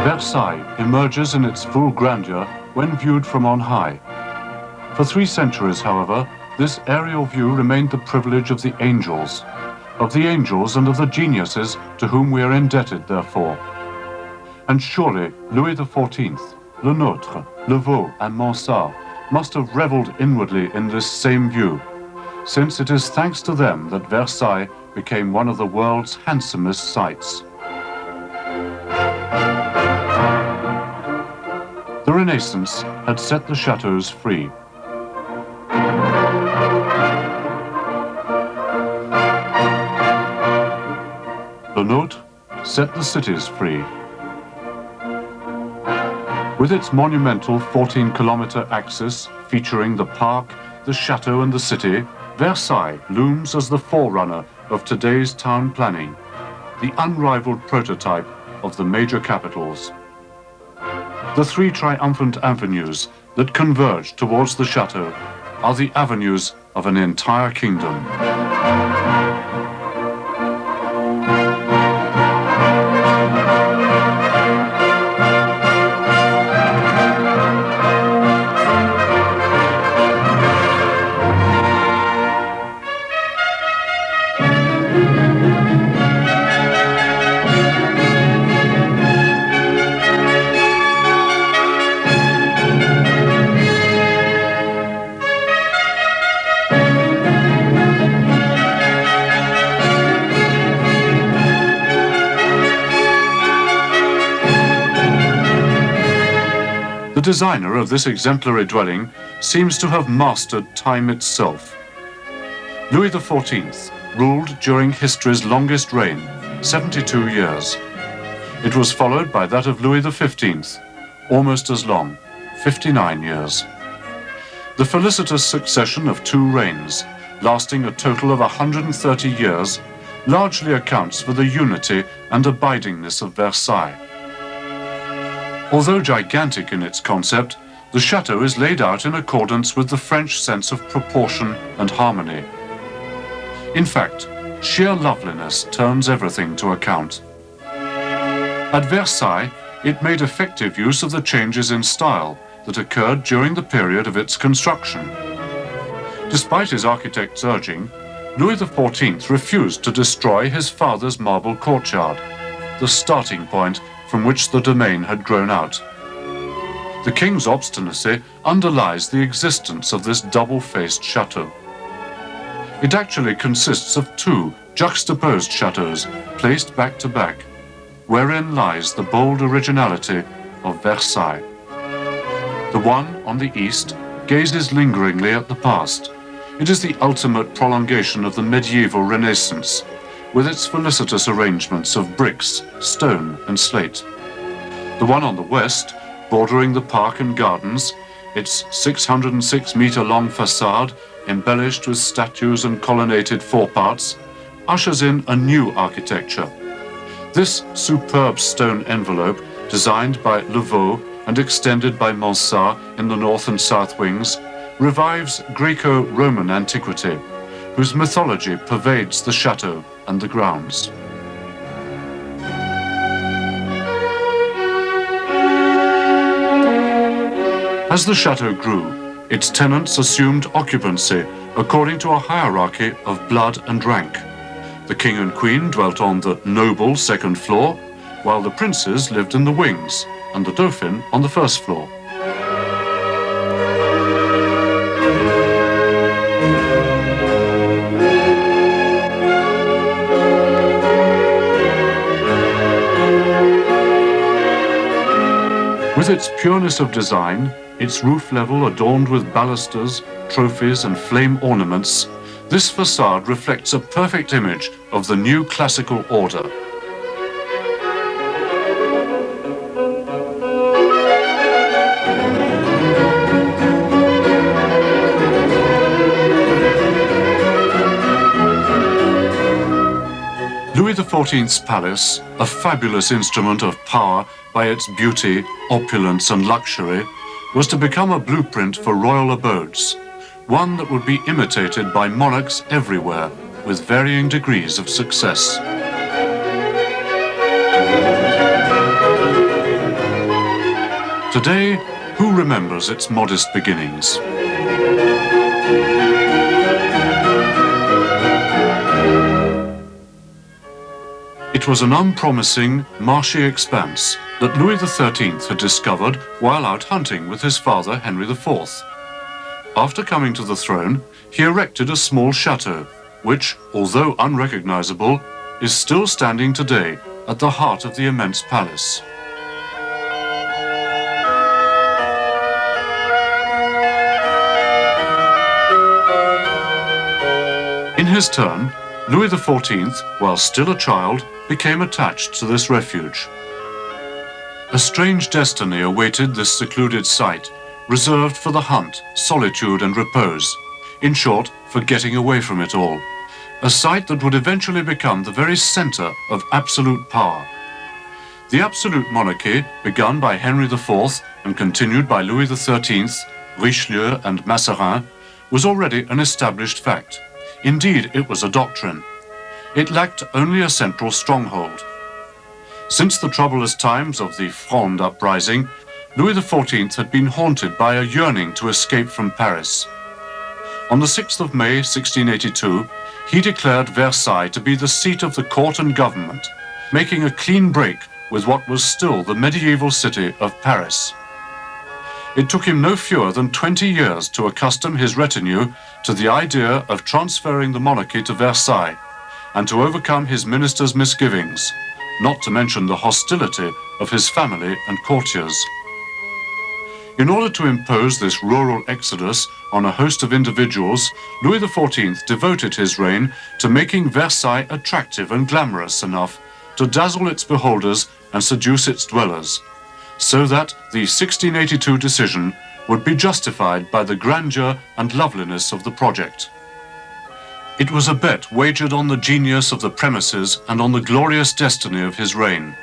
Versailles emerges in its full grandeur when viewed from on high. For 3 centuries, however, this aerial view remained the privilege of the angels and of the geniuses to whom we are indebted, therefore. And surely Louis XIV, Le Nôtre, Le Vau, and Mansart must have revelled inwardly in this same view, since it is thanks to them that Versailles became one of the world's handsomest sights. The Renaissance had set the chateaux free. Le Nôtre set the cities free. With its monumental 14-kilometer axis featuring the park, the chateau and the city, Versailles looms as the forerunner of today's town planning, the unrivaled prototype of the major capitals. The 3 triumphant avenues that converge towards the chateau are the avenues of an entire kingdom. The designer of this exemplary dwelling seems to have mastered time itself. Louis XIV ruled during history's longest reign, 72 years. It was followed by that of Louis XV, almost as long, 59 years. The felicitous succession of 2 reigns, lasting a total of 130 years, largely accounts for the unity and abidingness of Versailles. Although gigantic in its concept, the chateau is laid out in accordance with the French sense of proportion and harmony. In fact, sheer loveliness turns everything to account. At Versailles, it made effective use of the changes in style that occurred during the period of its construction. Despite his architect's urging, Louis XIV refused to destroy his father's marble courtyard, the starting point from which the domain had grown out. The king's obstinacy underlies the existence of this double-faced chateau. It actually consists of 2 juxtaposed chateaux placed back to back, wherein lies the bold originality of Versailles. The one on the east gazes lingeringly at the past. It is the ultimate prolongation of the medieval Renaissance, with its felicitous arrangements of bricks, stone and slate. The one on the west, bordering the park and gardens, its 606-meter-long facade, embellished with statues and colonnaded foreparts, ushers in a new architecture. This superb stone envelope, designed by Le Vau and extended by Mansart in the north and south wings, revives Greco-Roman antiquity, whose mythology pervades the chateau and the grounds. As the chateau grew, its tenants assumed occupancy according to a hierarchy of blood and rank. The king and queen dwelt on the noble second floor, while the princes lived in the wings, and the dauphin on the first floor. With its pureness of design, its roof level adorned with balusters, trophies and flame ornaments, this facade reflects a perfect image of the new classical order. Louis XIV's palace, a fabulous instrument of power by its beauty, opulence and luxury, was to become a blueprint for royal abodes, one that would be imitated by monarchs everywhere with varying degrees of success. Today, who remembers its modest beginnings? It was an unpromising, marshy expanse that Louis XIII had discovered while out hunting with his father Henry IV. After coming to the throne, he erected a small chateau, which, although unrecognizable, is still standing today at the heart of the immense palace. In his turn, Louis XIV, while still a child, became attached to this refuge. A strange destiny awaited this secluded site, reserved for the hunt, solitude and repose. In short, for getting away from it all. A site that would eventually become the very center of absolute power. The absolute monarchy, begun by Henry IV and continued by Louis XIII, Richelieu and Mazarin, was already an established fact. Indeed, it was a doctrine. It lacked only a central stronghold. Since the troublous times of the Fronde uprising, Louis XIV had been haunted by a yearning to escape from Paris. On the 6th of May 1682, he declared Versailles to be the seat of the court and government, making a clean break with what was still the medieval city of Paris. It took him no fewer than 20 years to accustom his retinue to the idea of transferring the monarchy to Versailles and to overcome his ministers' misgivings, not to mention the hostility of his family and courtiers. In order to impose this rural exodus on a host of individuals, Louis XIV devoted his reign to making Versailles attractive and glamorous enough to dazzle its beholders and seduce its dwellers, so that the 1682 decision would be justified by the grandeur and loveliness of the project. It was a bet wagered on the genius of the premises and on the glorious destiny of his reign.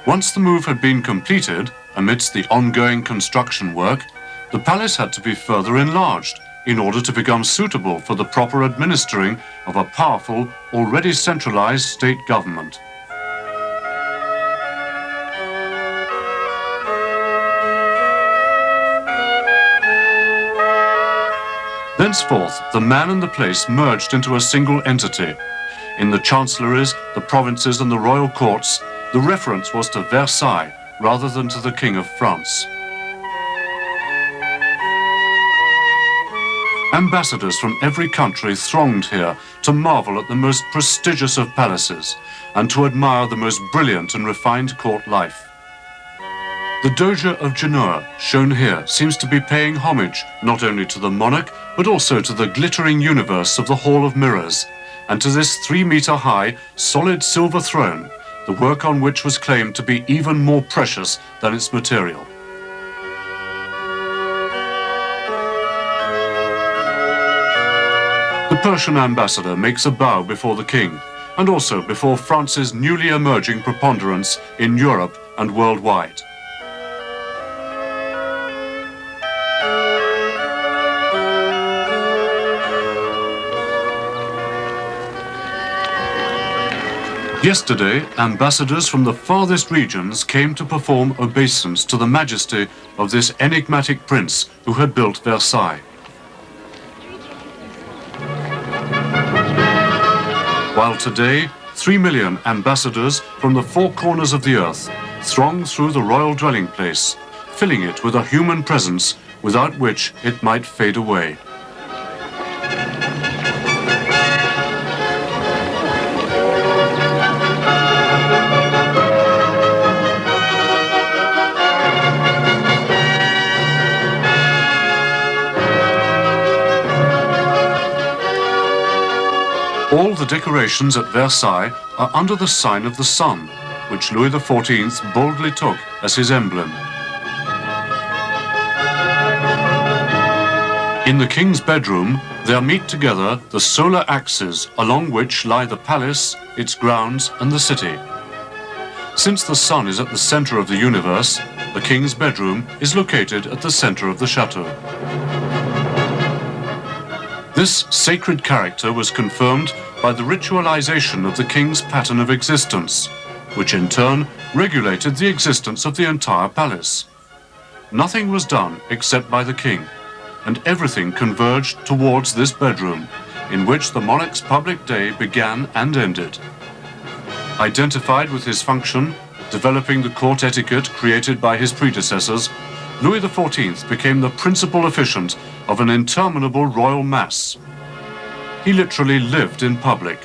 Once the move had been completed, amidst the ongoing construction work, the palace had to be further enlarged in order to become suitable for the proper administering of a powerful, already centralized state government. Thenceforth, the man and the place merged into a single entity. In the chancelleries, the provinces and the royal courts, the reference was to Versailles rather than to the King of France. Ambassadors from every country thronged here to marvel at the most prestigious of palaces and to admire the most brilliant and refined court life. The Doge of Genoa, shown here, seems to be paying homage not only to the monarch, but also to the glittering universe of the Hall of Mirrors, and to this 3-meter-high, solid silver throne, the work on which was claimed to be even more precious than its material. The Persian ambassador makes a bow before the king, and also before France's newly emerging preponderance in Europe and worldwide. Yesterday, ambassadors from the farthest regions came to perform obeisance to the majesty of this enigmatic prince who had built Versailles. While today, 3 million ambassadors from the 4 corners of the earth throng through the royal dwelling place, filling it with a human presence without which it might fade away. All the decorations at Versailles are under the sign of the sun, which Louis XIV boldly took as his emblem. In the king's bedroom, there meet together the solar axes along which lie the palace, its grounds, and the city. Since the sun is at the center of the universe, the king's bedroom is located at the center of the chateau. This sacred character was confirmed by the ritualization of the king's pattern of existence, which in turn regulated the existence of the entire palace. nothing was done except by the king, and everything converged towards this bedroom, in which the monarch's public day began and ended. Identified with his function, developing the court etiquette created by his predecessors, Louis XIV became the principal officiant of an interminable royal mass. He literally lived in public.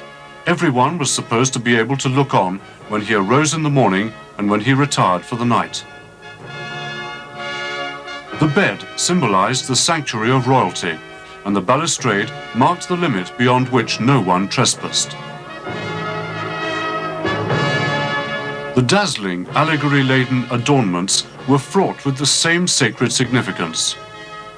Everyone was supposed to be able to look on when he arose in the morning and when he retired for the night. The bed symbolized the sanctuary of royalty, and the balustrade marked the limit beyond which no one trespassed. The dazzling, allegory-laden adornments were fraught with the same sacred significance.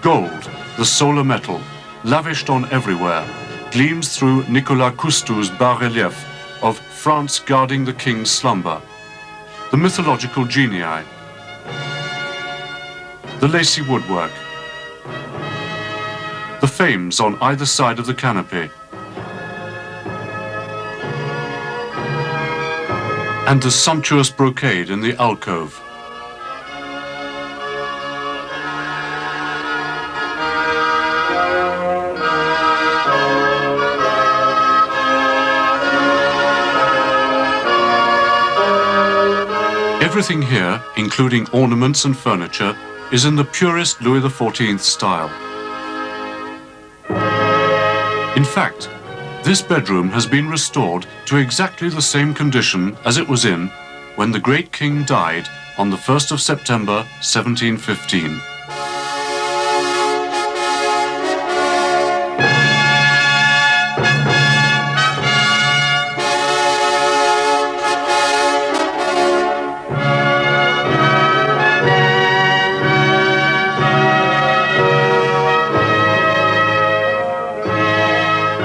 Gold, the solar metal, lavished on everywhere, gleams through Nicolas Cousteau's bas-relief of France guarding the king's slumber, the mythological genii, the lacy woodwork, the fames on either side of the canopy, and the sumptuous brocade in the alcove. Everything here, including ornaments and furniture, is in the purest Louis XIV style. In fact, this bedroom has been restored to exactly the same condition as it was in when the great king died on the 1st of September 1715.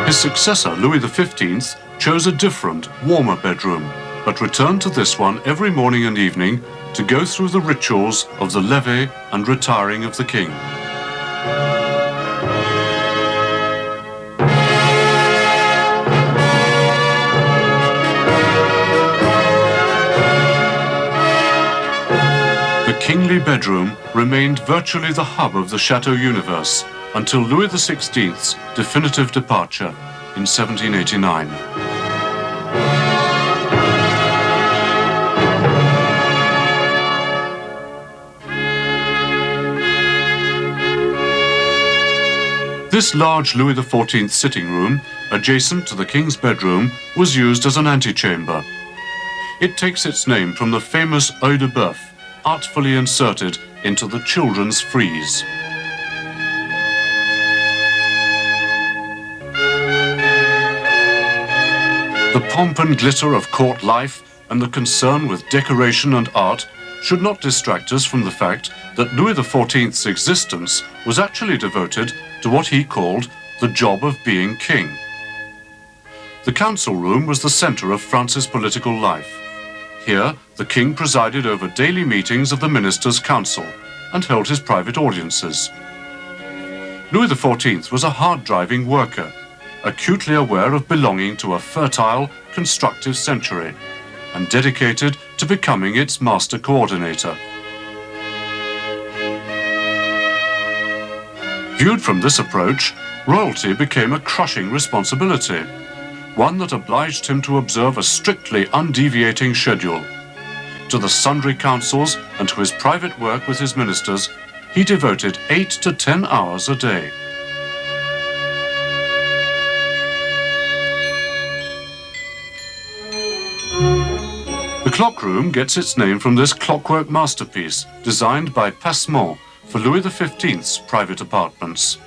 His successor, Louis XV, chose a different, warmer bedroom, but returned to this one every morning and evening to go through the rituals of the levee and retiring of the king. The kingly bedroom remained virtually the hub of the Chateau universe until Louis XVI's definitive departure in 1789. This large Louis XIV sitting room, adjacent to the king's bedroom, was used as an antechamber. It takes its name from the famous œil de bœuf, artfully inserted into the children's frieze. The pomp and glitter of court life and the concern with decoration and art should not distract us from the fact that Louis XIV's existence was actually devoted to what he called the job of being king. The council room was the center of France's political life. Here, the king presided over daily meetings of the ministers' council and held his private audiences. Louis XIV was a hard-driving worker, acutely aware of belonging to a fertile, constructive century, and dedicated to becoming its master coordinator. Viewed from this approach, royalty became a crushing responsibility, one that obliged him to observe a strictly undeviating schedule. To the sundry councils and to his private work with his ministers, he devoted 8 to 10 hours a day. The clock room gets its name from this clockwork masterpiece designed by Passement for Louis XV's private apartments.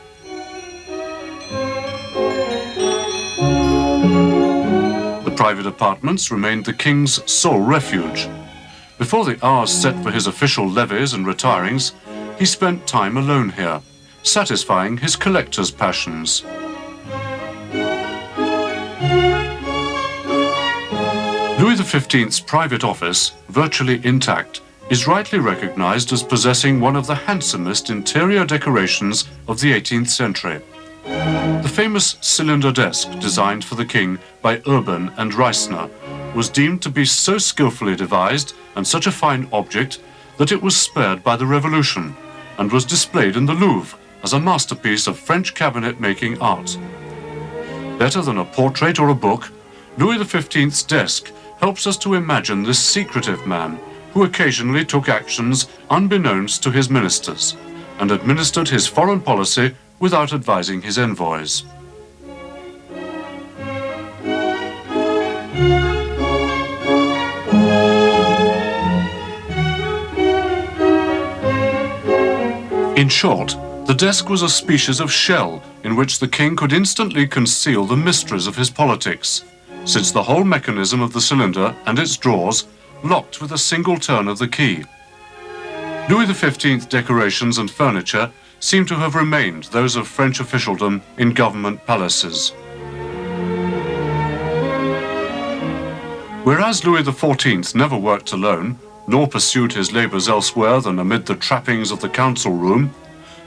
The private apartments remained the king's sole refuge. Before the hours set for his official levees and retirings, he spent time alone here, satisfying his collector's passions. Louis XV's private office, virtually intact, is rightly recognized as possessing one of the handsomest interior decorations of the 18th century. The famous cylinder desk designed for the king by Urban and Reisner was deemed to be so skillfully devised and such a fine object that it was spared by the Revolution and was displayed in the Louvre as a masterpiece of French cabinet-making art. Better than a portrait or a book, Louis XV's desk helps us to imagine this secretive man who occasionally took actions unbeknownst to his ministers and administered his foreign policy without advising his envoys. In short, the desk was a species of shell in which the king could instantly conceal the mysteries of his politics, since the whole mechanism of the cylinder and its drawers locked with a single turn of the key. Louis XV decorations and furniture seem to have remained those of French officialdom in government palaces. Whereas Louis XIV never worked alone, nor pursued his labours elsewhere than amid the trappings of the council room,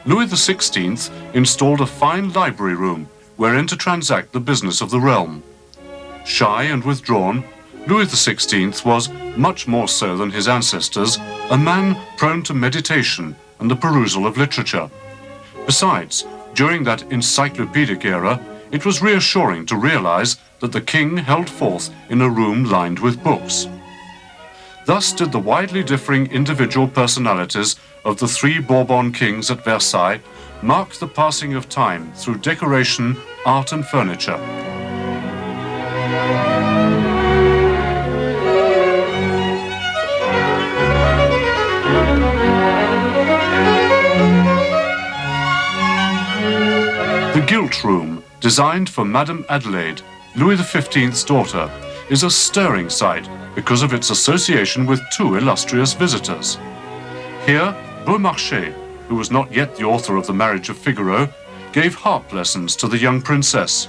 Louis XVI installed a fine library room wherein to transact the business of the realm. Shy and withdrawn, Louis XVI was, much more so than his ancestors, a man prone to meditation and the perusal of literature. Besides, during that encyclopedic era, it was reassuring to realize that the king held forth in a room lined with books. Thus did the widely differing individual personalities of the three Bourbon kings at Versailles mark the passing of time through decoration, art and furniture. The Gilt Room, designed for Madame Adelaide, Louis XV's daughter, is a stirring sight because of its association with two illustrious visitors. Here, Beaumarchais, who was not yet the author of The Marriage of Figaro, gave harp lessons to the young princess.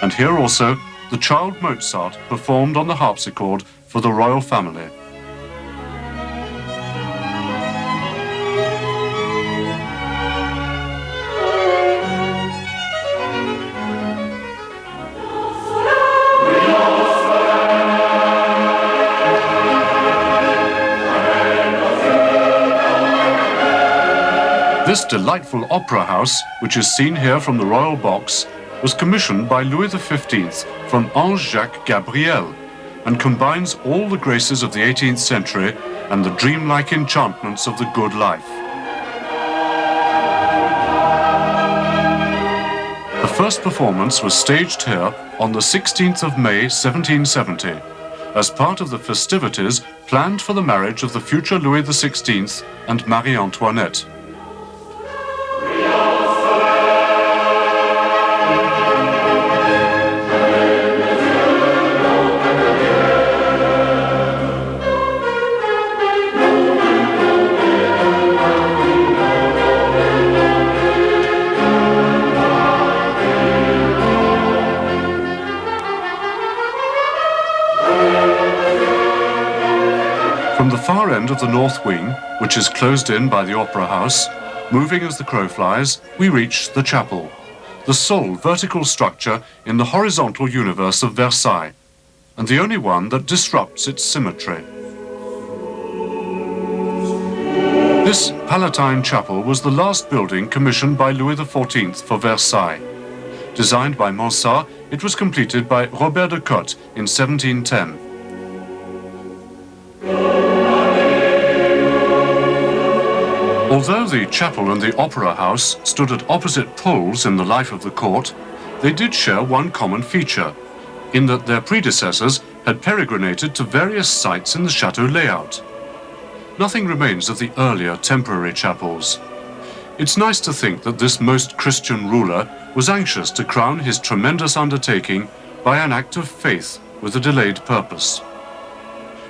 And here also, the child Mozart performed on the harpsichord for the royal family. This delightful opera house, which is seen here from the royal box, was commissioned by Louis XV from Ange-Jacques Gabriel and combines all the graces of the 18th century and the dreamlike enchantments of the good life. The first performance was staged here on the 16th of May 1770 as part of the festivities planned for the marriage of the future Louis XVI and Marie Antoinette. From the far end of the north wing, which is closed in by the opera house, moving as the crow flies, we reach the chapel, the sole vertical structure in the horizontal universe of Versailles, and the only one that disrupts its symmetry. This Palatine Chapel was the last building commissioned by Louis XIV for Versailles. Designed by Mansart, it was completed by Robert de Cotte in 1710. Although the chapel and the opera house stood at opposite poles in the life of the court, they did share one common feature, in that their predecessors had peregrinated to various sites in the chateau layout. Nothing remains of the earlier temporary chapels. It's nice to think that this most Christian ruler was anxious to crown his tremendous undertaking by an act of faith with a delayed purpose.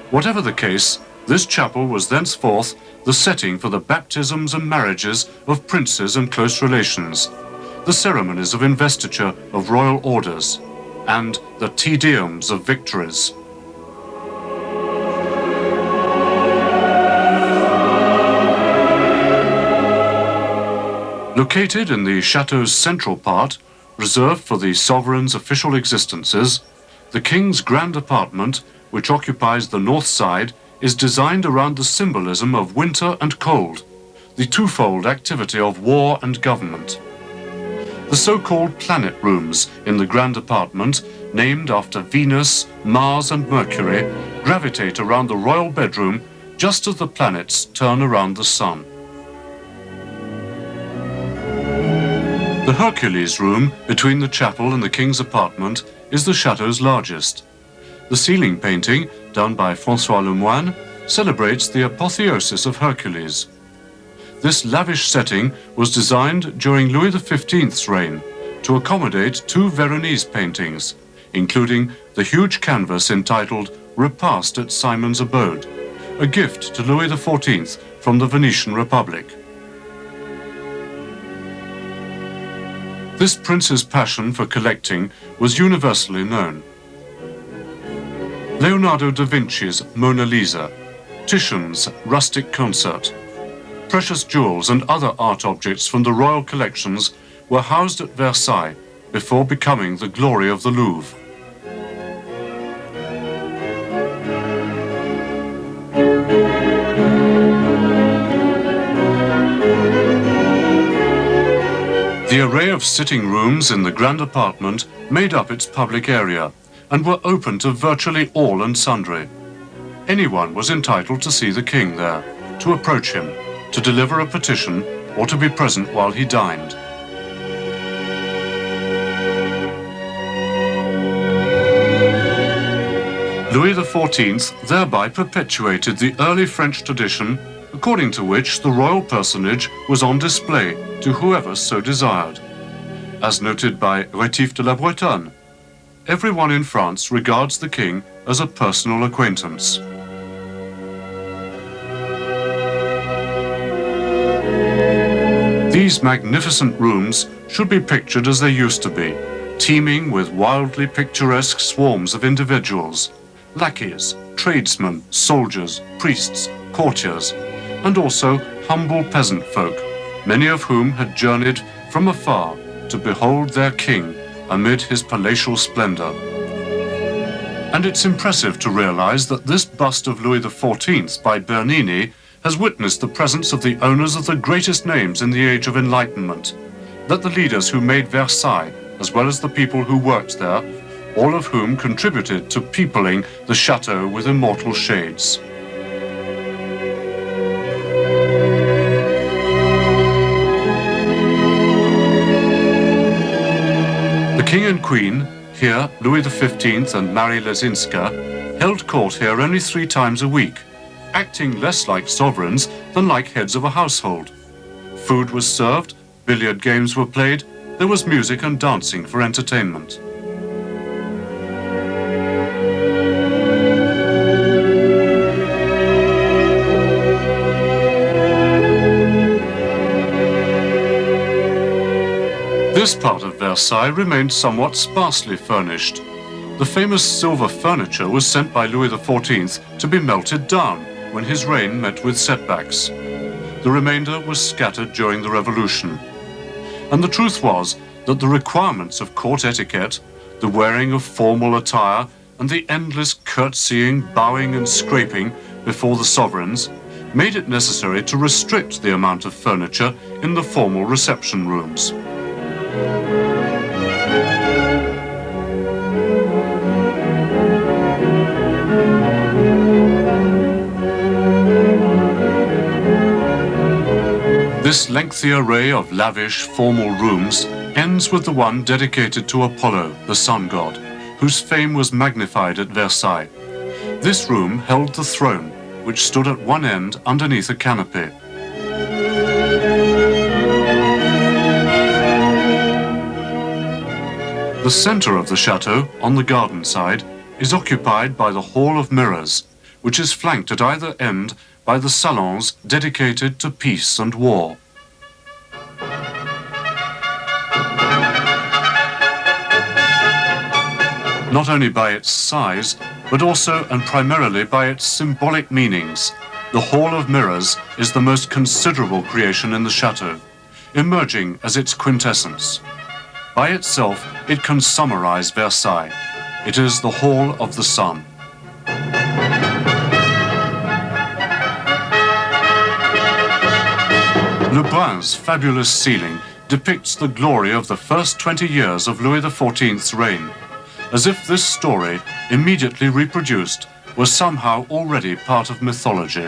Whatever the case, this chapel was thenceforth the setting for the baptisms and marriages of princes and close relations, the ceremonies of investiture of royal orders, and the Te Deums of victories. Located in the chateau's central part, reserved for the sovereign's official existences, the king's grand apartment, which occupies the north side, is designed around the symbolism of winter and cold, the twofold activity of war and government. The so-called planet rooms in the grand apartment, named after Venus, Mars and Mercury, gravitate around the royal bedroom just as the planets turn around the sun. The Hercules room between the chapel and the king's apartment is the chateau's largest. The ceiling painting, done by François Lemoine, celebrates the apotheosis of Hercules. This lavish setting was designed during Louis XV's reign to accommodate two Veronese paintings, including the huge canvas entitled Repast at Simon's Abode, a gift to Louis XIV from the Venetian Republic. This prince's passion for collecting was universally known. Leonardo da Vinci's Mona Lisa, Titian's Rustic Concert, precious jewels and other art objects from the royal collections were housed at Versailles before becoming the glory of the Louvre. The array of sitting rooms in the grand apartment made up its public area and were open to virtually all and sundry. Anyone was entitled to see the king there, to approach him, to deliver a petition, or to be present while he dined. Louis XIV thereby perpetuated the early French tradition according to which the royal personage was on display to whoever so desired. As noted by Rétif de la Bretonne, everyone in France regards the king as a personal acquaintance. These magnificent rooms should be pictured as they used to be, teeming with wildly picturesque swarms of individuals, lackeys, tradesmen, soldiers, priests, courtiers, and also humble peasant folk, many of whom had journeyed from afar to behold their king amid his palatial splendor. And it's impressive to realize that this bust of Louis XIV by Bernini has witnessed the presence of the owners of the greatest names in the Age of Enlightenment, that the leaders who made Versailles, as well as the people who worked there, all of whom contributed to peopling the chateau with immortal shades. The King and Queen, here Louis XV and Marie Lesinska, held court here only 3 times a week, acting less like sovereigns than like heads of a household. Food was served, billiard games were played, there was music and dancing for entertainment. This part of Versailles remained somewhat sparsely furnished. The famous silver furniture was sent by Louis XIV to be melted down when his reign met with setbacks. The remainder was scattered during the Revolution. And the truth was that the requirements of court etiquette, the wearing of formal attire, and the endless curtsying, bowing and scraping before the sovereigns made it necessary to restrict the amount of furniture in the formal reception rooms. This lengthy array of lavish, formal rooms ends with the one dedicated to Apollo, the sun god, whose fame was magnified at Versailles. This room held the throne, which stood at one end underneath a canopy. The center of the chateau, on the garden side, is occupied by the Hall of Mirrors, which is flanked at either end by the salons dedicated to peace and war. Not only by its size, but also and primarily by its symbolic meanings, the Hall of Mirrors is the most considerable creation in the chateau, emerging as its quintessence. By itself, it can summarize Versailles. It is the Hall of the Sun. Lebrun's fabulous ceiling depicts the glory of the first 20 years of Louis XIV's reign, as if this story, immediately reproduced, was somehow already part of mythology.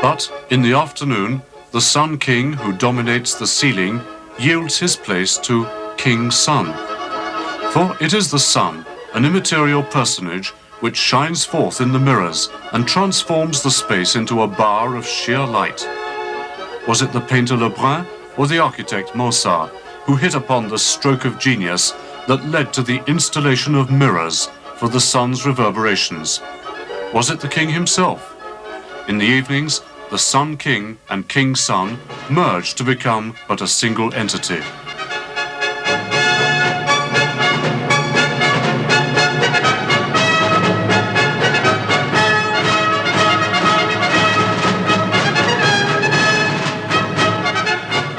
But in the afternoon, the Sun King, who dominates the ceiling, yields his place to King Sun. For it is the sun, an immaterial personage, which shines forth in the mirrors and transforms the space into a bar of sheer light. Was it the painter Lebrun or the architect Mansart who hit upon the stroke of genius that led to the installation of mirrors for the sun's reverberations? Was it the king himself? In the evenings, the Sun King and King Sun merged to become but a single entity.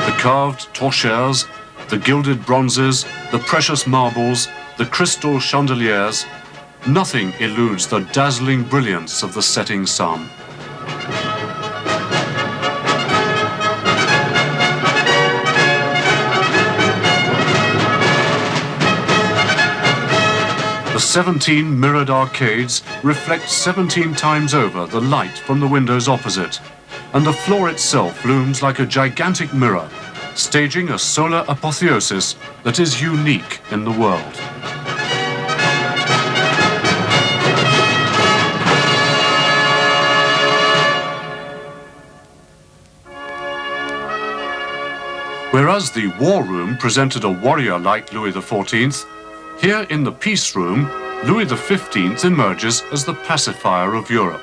The carved torchères, the gilded bronzes, the precious marbles, the crystal chandeliers, nothing eludes the dazzling brilliance of the setting sun. The 17 mirrored arcades reflect 17 times over the light from the windows opposite, and the floor itself looms like a gigantic mirror, staging a solar apotheosis that is unique in the world. Whereas the War Room presented a warrior like Louis XIV, here in the Peace Room, Louis XV emerges as the pacifier of Europe.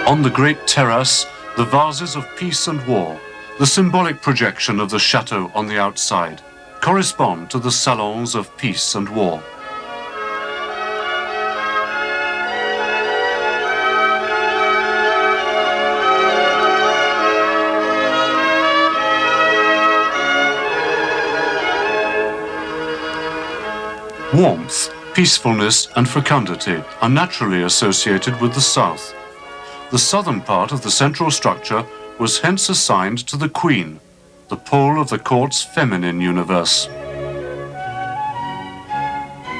On the great terrace, the vases of peace and war, the symbolic projection of the chateau on the outside, correspond to the salons of peace and war. Warmth, peacefulness and fecundity are naturally associated with the south. The southern part of the central structure was hence assigned to the Queen, the pole of the court's feminine universe.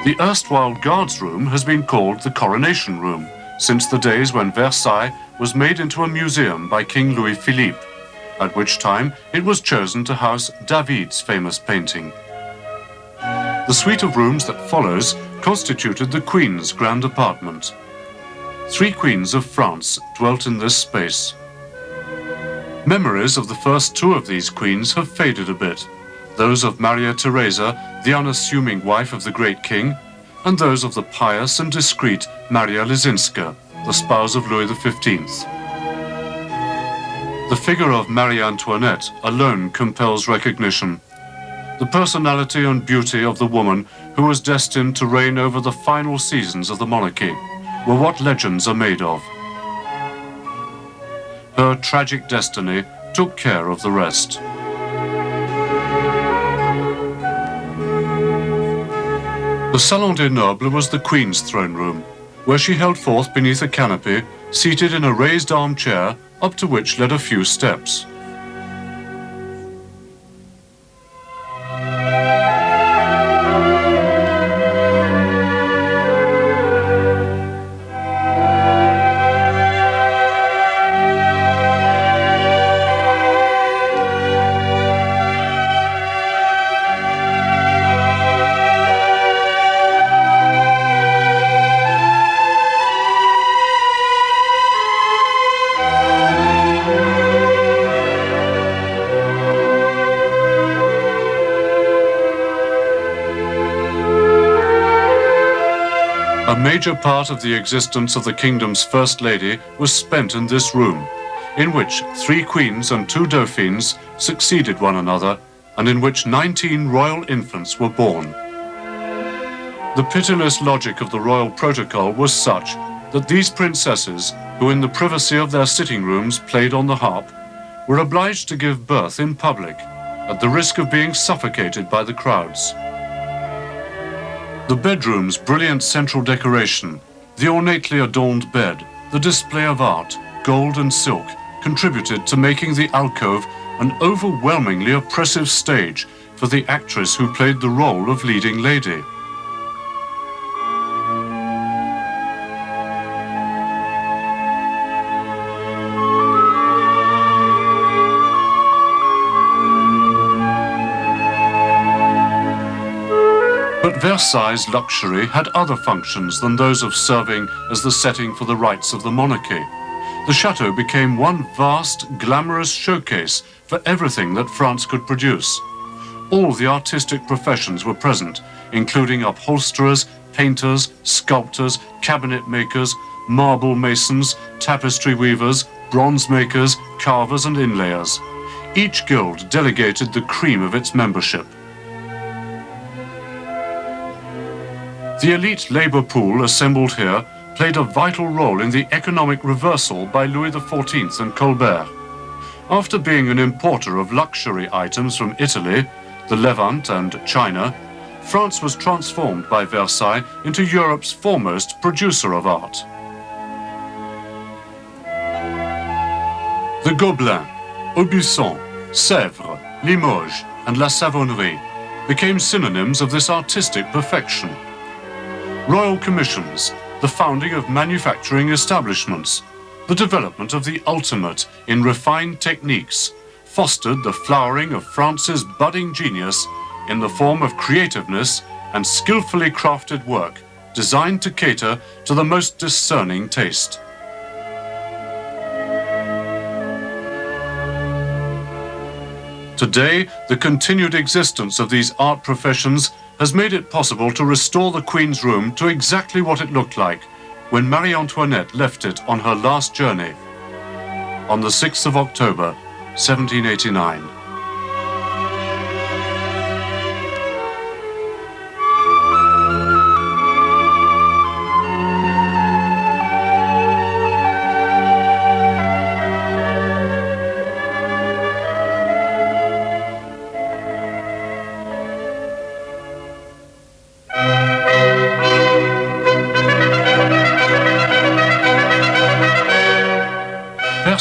The erstwhile Guards Room has been called the Coronation Room since the days when Versailles was made into a museum by King Louis Philippe, at which time it was chosen to house David's famous painting. The suite of rooms that follows constituted the Queen's grand apartment. 3 queens of France dwelt in this space. Memories of the first 2 of these queens have faded a bit, those of Maria Theresa, the unassuming wife of the great king, and those of the pious and discreet Maria Lisinska, the spouse of Louis XV. The figure of Marie Antoinette alone compels recognition. The personality and beauty of the woman who was destined to reign over the final seasons of the monarchy were what legends are made of. Her tragic destiny took care of the rest. The Salon des Nobles was the Queen's throne room, where she held forth beneath a canopy, seated in a raised armchair, up to which led a few steps. A major part of the existence of the kingdom's first lady was spent in this room, in which 3 queens and 2 dauphins succeeded one another, and in which 19 royal infants were born. The pitiless logic of the royal protocol was such that these princesses, who in the privacy of their sitting rooms played on the harp, were obliged to give birth in public, at the risk of being suffocated by the crowds. The bedroom's brilliant central decoration, the ornately adorned bed, the display of art, gold and silk, contributed to making the alcove an overwhelmingly oppressive stage for the actress who played the role of leading lady. But Versailles' luxury had other functions than those of serving as the setting for the rites of the monarchy. The chateau became one vast, glamorous showcase for everything that France could produce. All the artistic professions were present, including upholsterers, painters, sculptors, cabinet makers, marble masons, tapestry weavers, bronze makers, carvers and inlayers. Each guild delegated the cream of its membership. The elite labor pool assembled here played a vital role in the economic reversal by Louis XIV and Colbert. After being an importer of luxury items from Italy, the Levant and China, France was transformed by Versailles into Europe's foremost producer of art. The Gobelins, Aubusson, Sèvres, Limoges and La Savonnerie became synonyms of this artistic perfection. Royal commissions, the founding of manufacturing establishments, the development of the ultimate in refined techniques, fostered the flowering of France's budding genius in the form of creativeness and skillfully crafted work designed to cater to the most discerning taste. Today, the continued existence of these art professions has made it possible to restore the Queen's room to exactly what it looked like when Marie Antoinette left it on her last journey on the 6th of October, 1789.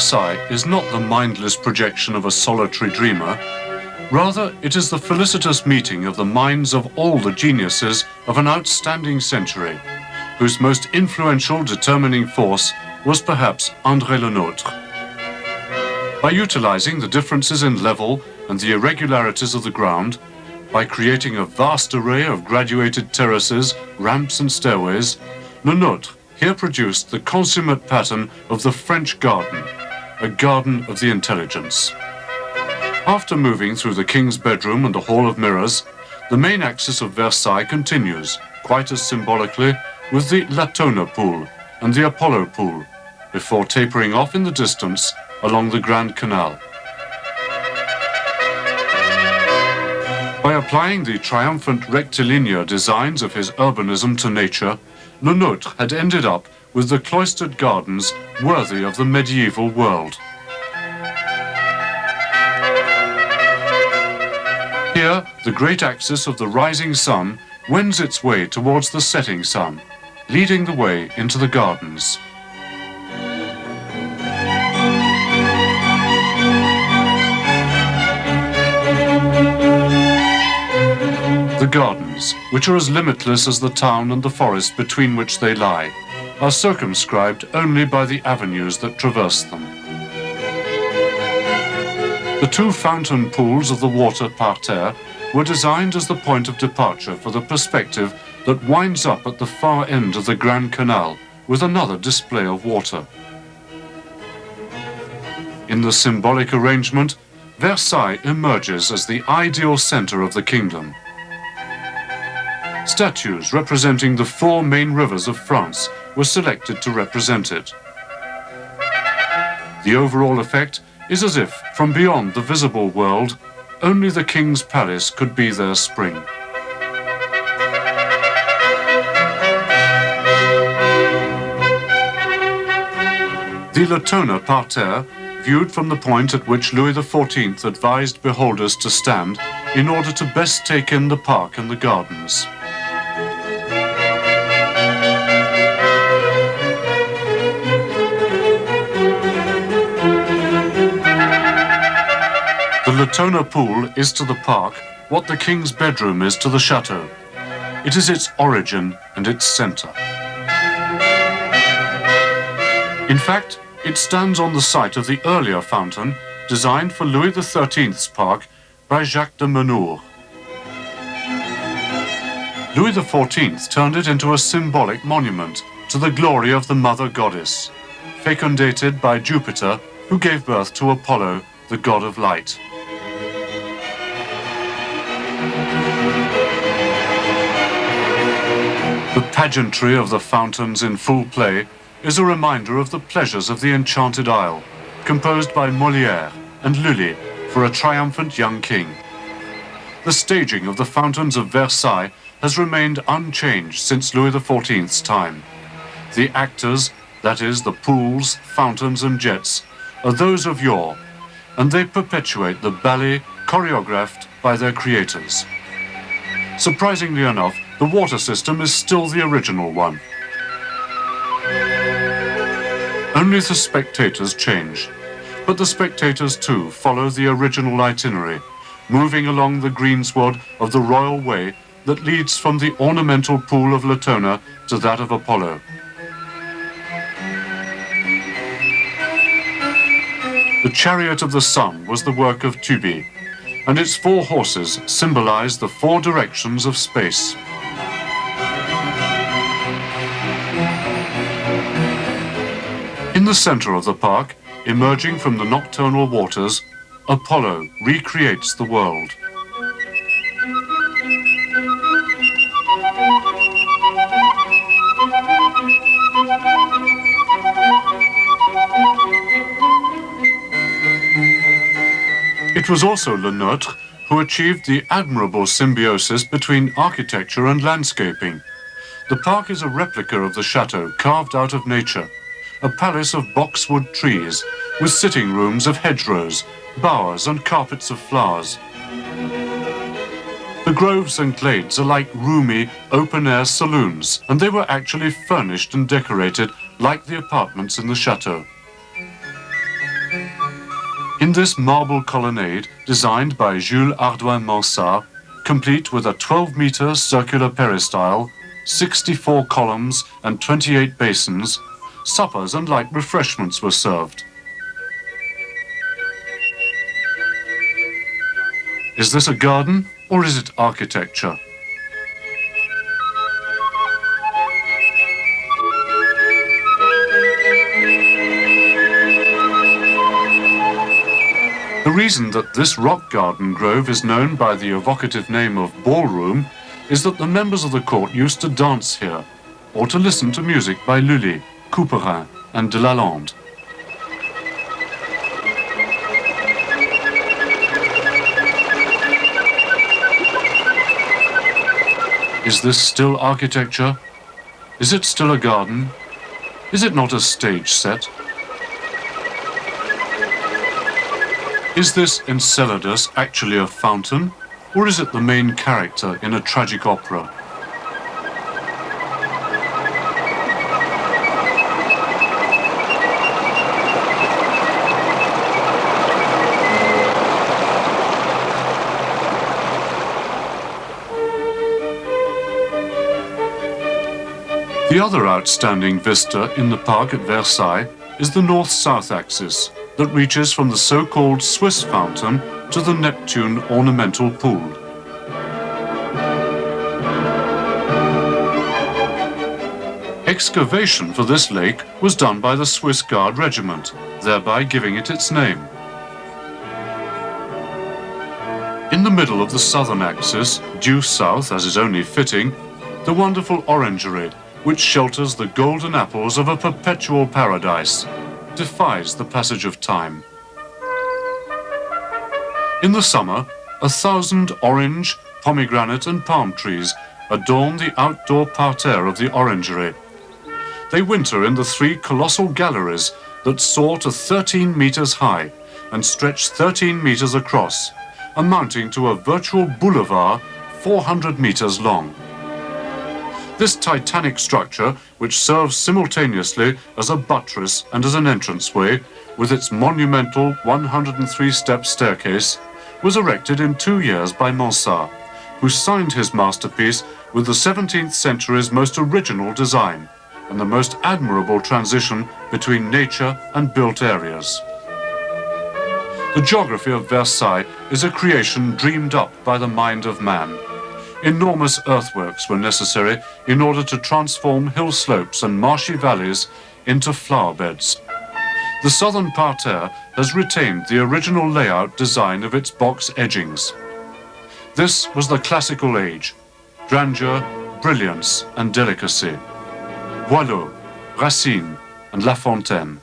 Versailles is not the mindless projection of a solitary dreamer. Rather, it is the felicitous meeting of the minds of all the geniuses of an outstanding century, whose most influential determining force was perhaps André Le Nôtre. By utilizing the differences in level and the irregularities of the ground, by creating a vast array of graduated terraces, ramps and stairways, Le Nôtre here produced the consummate pattern of the French garden, a garden of the intelligence. After moving through the King's bedroom and the Hall of Mirrors, the main axis of Versailles continues, quite as symbolically, with the Latona pool and the Apollo pool, before tapering off in the distance along the Grand Canal. By applying the triumphant rectilinear designs of his urbanism to nature, Le Nôtre had ended up with the cloistered gardens worthy of the medieval world. Here, the great axis of the rising sun wends its way towards the setting sun, leading the way into the gardens. The gardens, which are as limitless as the town and the forest between which they lie, are circumscribed only by the avenues that traverse them. The two fountain pools of the water parterre were designed as the point of departure for the perspective that winds up at the far end of the Grand Canal with another display of water. In the symbolic arrangement, Versailles emerges as the ideal center of the kingdom. Statues representing the four main rivers of France were selected to represent it. The overall effect is as if, from beyond the visible world, Only the king's palace could be their spring. The Latona parterre, viewed from the point at which Louis XIV advised beholders to stand in order to best take in the park and the gardens. The Latona pool is to the park what the king's bedroom is to the chateau. It is its origin and its center. In fact, it stands on the site of the earlier fountain designed for Louis XIII's park by Jacques de Meneur. Louis XIV turned it into a symbolic monument to the glory of the mother goddess, fecundated by Jupiter, who gave birth to Apollo, the god of light. The pageantry of the fountains in full play is a reminder of the pleasures of the Enchanted Isle, composed by Molière and Lully for a triumphant young king. The staging of the fountains of Versailles has remained unchanged since Louis XIV's time. The actors, that is, the pools, fountains and jets, are those of yore, and they perpetuate the ballet choreographed by their creators. Surprisingly enough, the water system is still the original one. Only the spectators change, but the spectators too follow the original itinerary, moving along the greensward of the royal way that leads from the ornamental pool of Latona to that of Apollo. The chariot of the sun was the work of Tubi, and its 4 horses symbolize the 4 directions of space. In the center of the park, emerging from the nocturnal waters, Apollo recreates the world. It was also Le Nôtre who achieved the admirable symbiosis between architecture and landscaping. The park is a replica of the chateau carved out of nature, a palace of boxwood trees with sitting rooms of hedgerows, bowers and carpets of flowers. The groves and glades are like roomy, open-air saloons, and they were actually furnished and decorated like the apartments in the chateau. In this marble colonnade, designed by Jules Hardouin-Mansart, complete with a 12-meter circular peristyle, 64 columns and 28 basins, suppers and light refreshments were served. Is this a garden or is it architecture? The reason that this rock garden grove is known by the evocative name of ballroom is that the members of the court used to dance here, or to listen to music by Lully, Couperin and de Lalande. Is this still architecture? Is it still a garden? Is it not a stage set? Is this Enceladus actually a fountain, or is it the main character in a tragic opera? The other outstanding vista in the park at Versailles is the north-south axis that reaches from the so-called Swiss fountain to the Neptune ornamental pool. Excavation for this lake was done by the Swiss Guard Regiment, thereby giving it its name. In the middle of the southern axis, due south as is only fitting, the wonderful orangery, which shelters the golden apples of a perpetual paradise, defies the passage of time. In the summer, 1,000 orange, pomegranate and palm trees adorn the outdoor parterre of the orangery. They winter in the 3 colossal galleries that soar to 13 meters high and stretch 13 meters across, amounting to a virtual boulevard 400 meters long. This titanic structure, which serves simultaneously as a buttress and as an entranceway, with its monumental 103-step staircase, was erected in 2 years by Mansart, who signed his masterpiece with the 17th century's most original design and the most admirable transition between nature and built areas. The geography of Versailles is a creation dreamed up by the mind of man. Enormous earthworks were necessary in order to transform hill slopes and marshy valleys into flower beds. The southern parterre has retained the original layout design of its box edgings. This was the classical age: grandeur, brilliance and delicacy. Boileau, Racine and La Fontaine.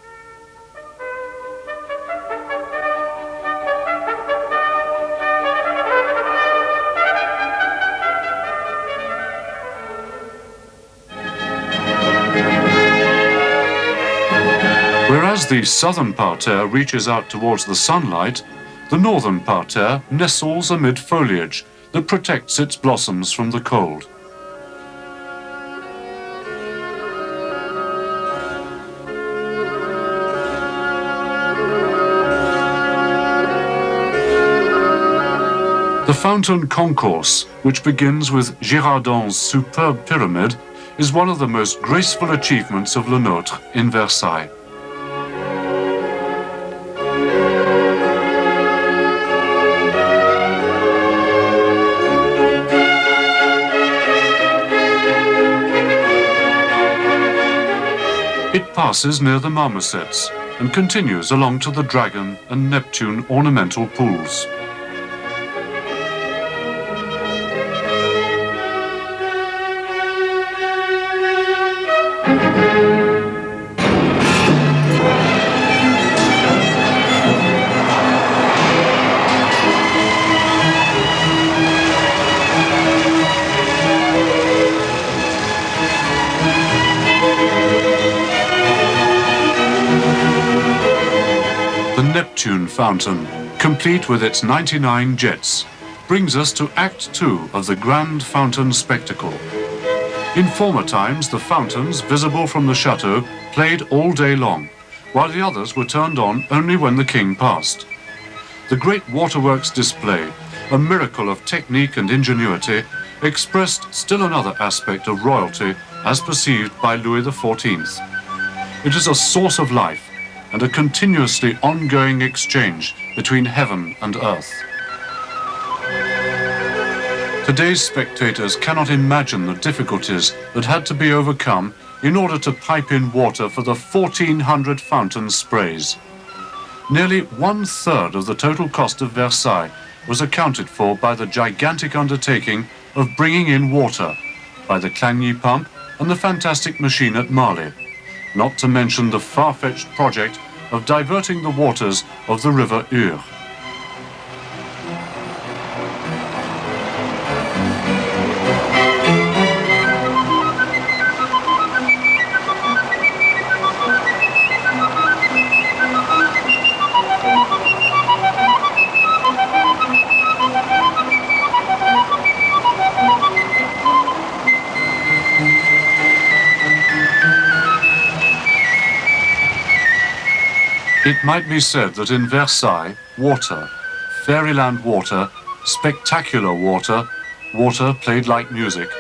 Whereas the southern parterre reaches out towards the sunlight, the northern parterre nestles amid foliage that protects its blossoms from the cold. The fountain concourse, which begins with Girardon's superb pyramid, is one of the most graceful achievements of Le Nôtre in Versailles. It passes near the marmosets and continues along to the Dragon and Neptune ornamental pools. The Neptune fountain, complete with its 99 jets, brings us to Act 2 of the grand fountain spectacle. In former times, the fountains, visible from the chateau, played all day long, while the others were turned on only when the king passed. The great waterworks display, a miracle of technique and ingenuity, expressed still another aspect of royalty as perceived by Louis XIV. It is a source of life and a continuously ongoing exchange between heaven and earth. Today's spectators cannot imagine the difficulties that had to be overcome in order to pipe in water for the 1,400 fountain sprays. Nearly 1/3 of the total cost of Versailles was accounted for by the gigantic undertaking of bringing in water, by the Clagny pump and the fantastic machine at Marly, not to mention the far-fetched project of diverting the waters of the river Eure. It might be said that in Versailles, water, fairyland water, spectacular water, water played like music,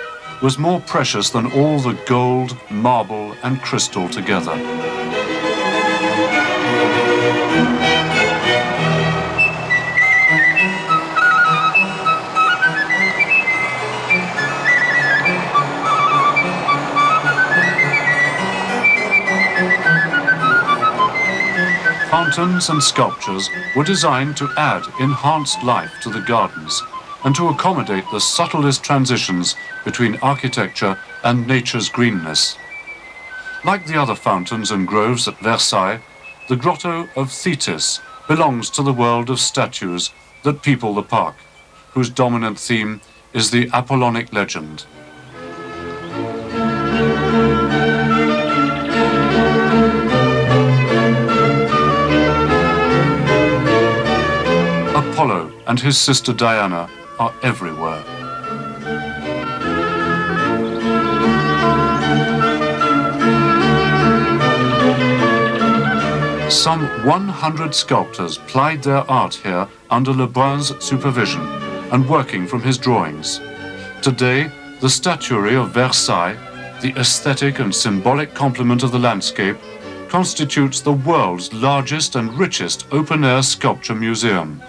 was more precious than all the gold, marble and crystal together. Fountains and sculptures were designed to add enhanced life to the gardens and to accommodate the subtlest transitions between architecture and nature's greenness. Like the other fountains and groves at Versailles, the Grotto of Thetis belongs to the world of statues that people the park, whose dominant theme is the Apollonic legend. Apollo and his sister Diana are everywhere. Some 100 sculptors plied their art here under Lebrun's supervision and working from his drawings. Today, the statuary of Versailles, the aesthetic and symbolic complement of the landscape, constitutes the world's largest and richest open-air sculpture museum.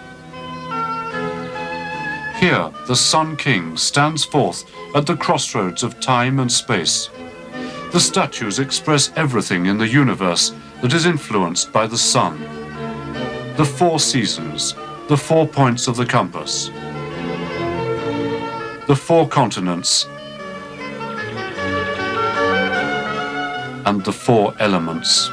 Here, the Sun King stands forth at the crossroads of time and space. The statues express everything in the universe that is influenced by the sun. The 4 seasons, the 4 points of the compass, the 4 continents, and the 4 elements.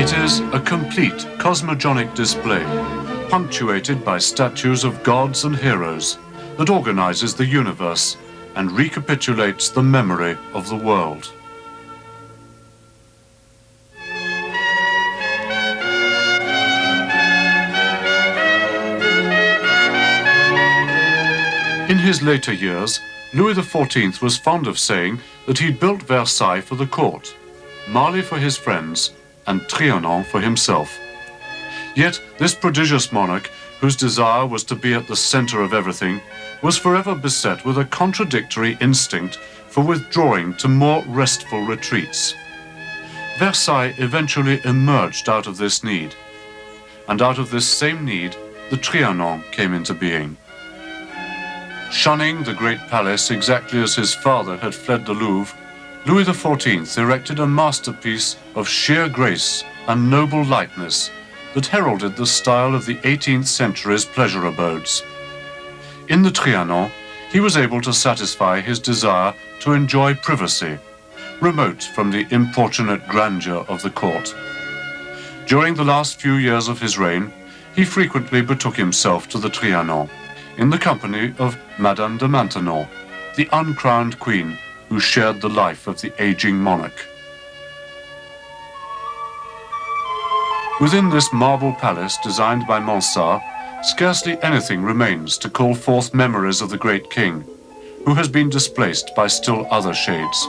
It is a complete cosmogonic display, punctuated by statues of gods and heroes, that organizes the universe and recapitulates the memory of the world. In his later years, Louis XIV was fond of saying that he'd built Versailles for the court, Marly for his friends, and Trianon for himself. Yet this prodigious monarch, whose desire was to be at the center of everything, was forever beset with a contradictory instinct for withdrawing to more restful retreats. Versailles eventually emerged out of this need, and out of this same need, the Trianon came into being. Shunning the great palace exactly as his father had fled the Louvre, Louis XIV erected a masterpiece of sheer grace and noble lightness that heralded the style of the 18th century's pleasure abodes. In the Trianon, he was able to satisfy his desire to enjoy privacy, remote from the importunate grandeur of the court. During the last few years of his reign, he frequently betook himself to the Trianon, in the company of Madame de Maintenon, the uncrowned queen who shared the life of the aging monarch. Within this marble palace designed by Mansart, scarcely anything remains to call forth memories of the great king, who has been displaced by still other shades.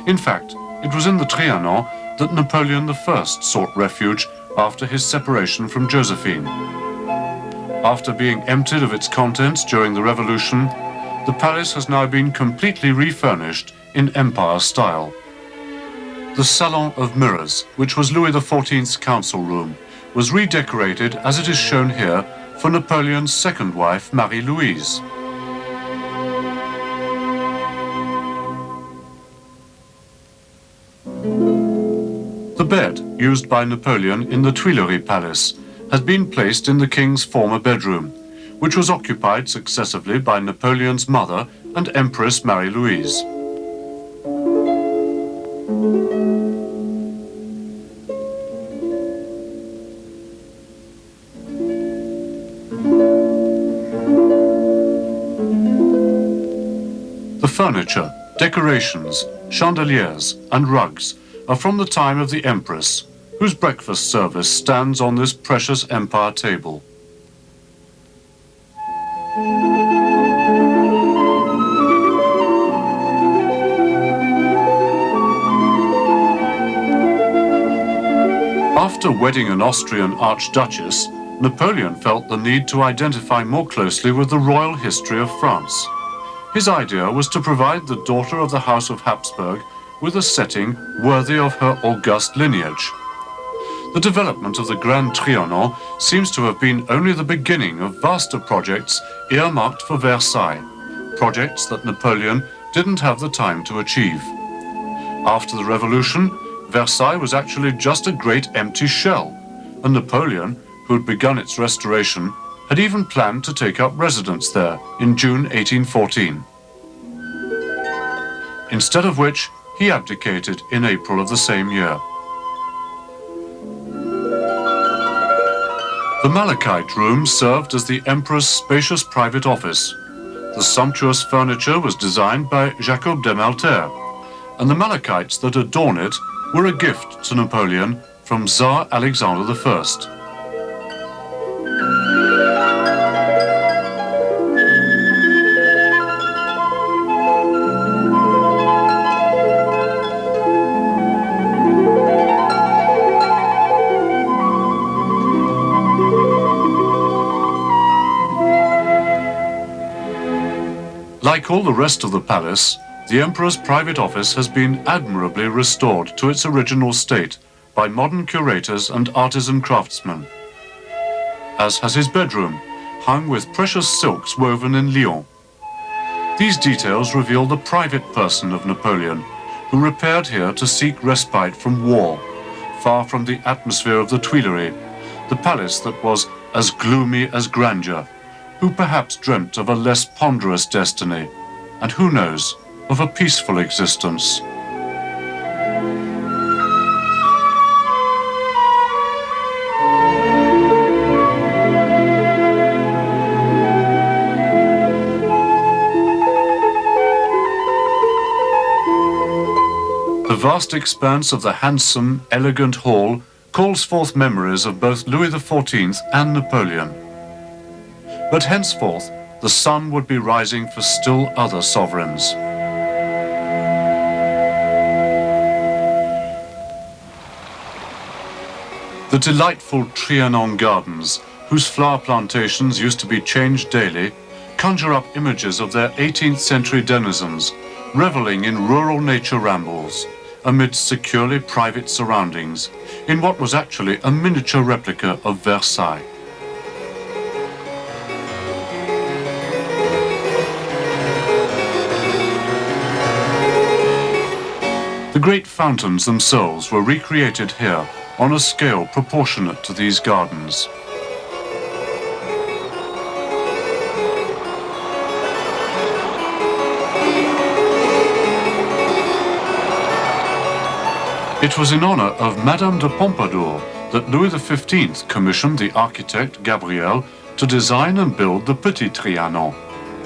In fact, it was in the Trianon that Napoleon I sought refuge after his separation from Josephine. After being emptied of its contents during the Revolution, the palace has now been completely refurnished in Empire style. The Salon of Mirrors, which was Louis XIV's council room, was redecorated as it is shown here for Napoleon's second wife, Marie-Louise. The bed used by Napoleon in the Tuileries Palace has been placed in the king's former bedroom, which was occupied successively by Napoleon's mother and Empress Marie-Louise. The furniture, decorations, chandeliers, and rugs are from the time of the Empress, whose breakfast service stands on this precious Empire table. After wedding an Austrian archduchess, Napoleon felt the need to identify more closely with the royal history of France. His idea was to provide the daughter of the House of Habsburg with a setting worthy of her august lineage. The development of the Grand Trianon seems to have been only the beginning of vaster projects earmarked for Versailles, projects that Napoleon didn't have the time to achieve. After the Revolution, Versailles was actually just a great empty shell, and Napoleon, who had begun its restoration, had even planned to take up residence there in June 1814. Instead of which, he abdicated in April of the same year. The Malachite room served as the emperor's spacious private office. The sumptuous furniture was designed by Jacob de Malter, and the Malachites that adorn it were a gift to Napoleon from Tsar Alexander I. Like all the rest of the palace, the emperor's private office has been admirably restored to its original state by modern curators and artisan craftsmen, as has his bedroom, hung with precious silks woven in Lyon. These details reveal the private person of Napoleon, who repaired here to seek respite from war, far from the atmosphere of the Tuileries, the palace that was as gloomy as grandeur, who perhaps dreamt of a less ponderous destiny, and who knows, of a peaceful existence. The vast expanse of the handsome, elegant hall calls forth memories of both Louis XIV and Napoleon. But henceforth, the sun would be rising for still other sovereigns. The delightful Trianon gardens, whose flower plantations used to be changed daily, conjure up images of their 18th century denizens, reveling in rural nature rambles, amidst securely private surroundings, in what was actually a miniature replica of Versailles. The great fountains themselves were recreated here on a scale proportionate to these gardens. It was in honor of Madame de Pompadour that Louis XV commissioned the architect Gabriel to design and build the Petit Trianon,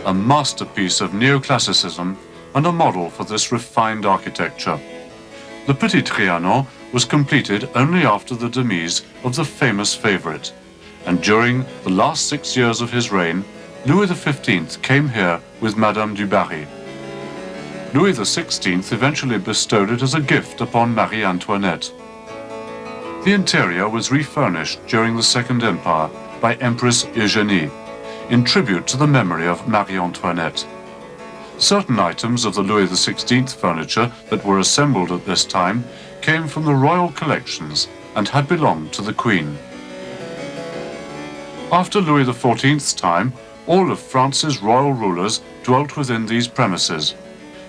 a masterpiece of neoclassicism and a model for this refined architecture. The Petit Trianon was completed only after the demise of the famous favorite, and during the last 6 years of his reign, Louis XV came here with Madame du Barry. Louis XVI eventually bestowed it as a gift upon Marie Antoinette. The interior was refurnished during the Second Empire by Empress Eugénie, in tribute to the memory of Marie Antoinette. Certain items of the Louis XVI furniture that were assembled at this time came from the royal collections and had belonged to the Queen. After Louis XIV's time, all of France's royal rulers dwelt within these premises,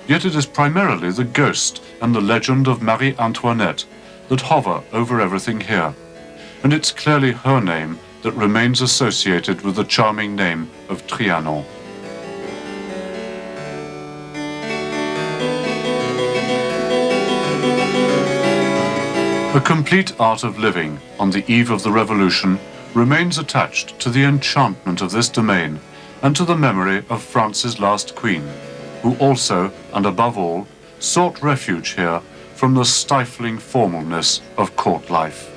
yet it is primarily the ghost and the legend of Marie Antoinette that hover over everything here, and it's clearly her name that remains associated with the charming name of Trianon. A complete art of living on the eve of the Revolution remains attached to the enchantment of this domain and to the memory of France's last queen, who also, and above all, sought refuge here from the stifling formalness of court life.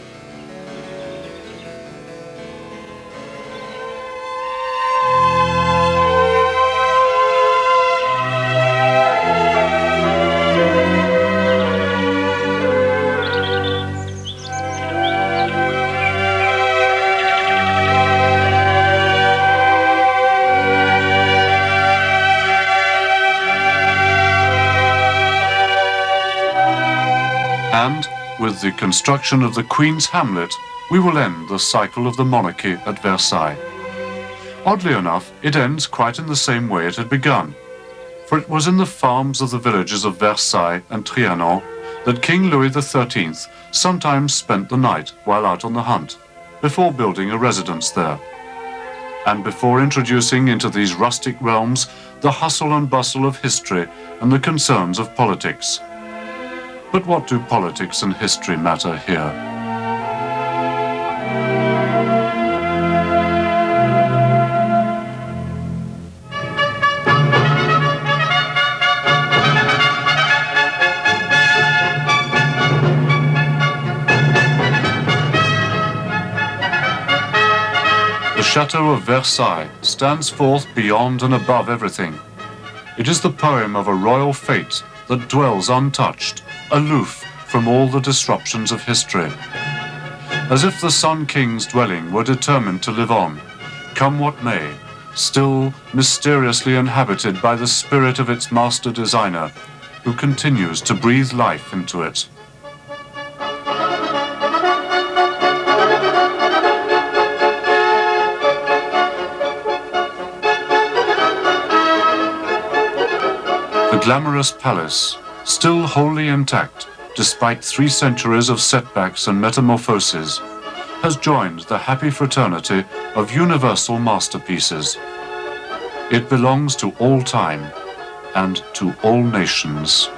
And, with the construction of the Queen's Hamlet, we will end the cycle of the monarchy at Versailles. Oddly enough, it ends quite in the same way it had begun, for it was in the farms of the villages of Versailles and Trianon that King Louis XIII sometimes spent the night while out on the hunt, before building a residence there, and before introducing into these rustic realms the hustle and bustle of history and the concerns of politics. But what do politics and history matter here? The Chateau of Versailles stands forth beyond and above everything. It is the poem of a royal fate that dwells untouched, aloof from all the disruptions of history. As if the Sun King's dwelling were determined to live on, come what may, still mysteriously inhabited by the spirit of its master designer, who continues to breathe life into it. The glamorous palace, still wholly intact despite 3 centuries of setbacks and metamorphoses, has joined the happy fraternity of universal masterpieces. It belongs to all time and to all nations.